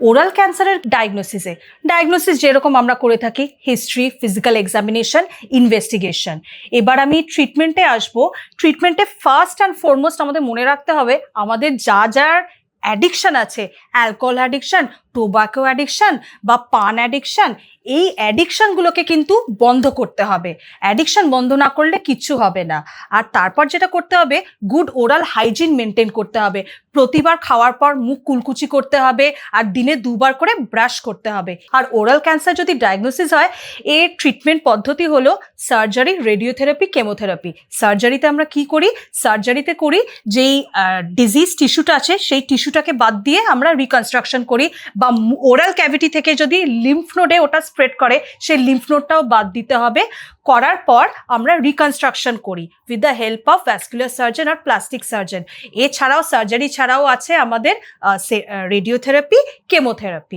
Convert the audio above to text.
Oral ক্যান্সারের diagnosis যেরকম আমরা করে থাকি, হিস্ট্রি, ফিজিক্যাল এক্সামিনেশন, ইনভেস্টিগেশন। এবার আমি ট্রিটমেন্টে আসবো। ট্রিটমেন্টে ফার্স্ট অ্যান্ড ফরমোস্ট আমাদের মনে রাখতে হবে আমাদের যার অ্যাডিকশন আছে, অ্যালকোহল অ্যাডিকশন, টোবাকো অ্যাডিকশন বা পান অ্যাডিকশন, এই অ্যাডিকশনগুলোকে কিন্তু বন্ধ করতে হবে। অ্যাডিকশন বন্ধ না করলে কিচ্ছু হবে না। আর তারপর যেটা করতে হবে, গুড ওরাল হাইজিন মেনটেন করতে হবে। প্রতিবার খাওয়ার পর মুখ কুলকুচি করতে হবে আর দিনে 2বার করে ব্রাশ করতে হবে। আর ওরাল ক্যান্সার যদি ডায়াগনোসিস হয়, এর ট্রিটমেন্ট পদ্ধতি হলো সার্জারি, রেডিওথেরাপি, কেমোথেরাপি। সার্জারিতে আমরা কি করি? সার্জারিতে করি যেই ডিজিজ টিস্যুটা আছে সেই টিস্যুটাকে বাদ দিয়ে আমরা রিকনস্ট্রাকশন করি, বা ওরাল ক্যাভিটি থেকে যদি লিম্ফ নোডে ওটা স্প্রেড করে সেই লিম্ফ নোডটাও বাদ দিতে হবে। করার পর আমরা রিকনস্ট্রাকশন করি with the help of vascular surgeon আর প্লাস্টিক সার্জন। এছাড়াও সার্জারি ছাড়াও আছে আমাদের রেডিওথেরাপি, কেমোথেরাপি।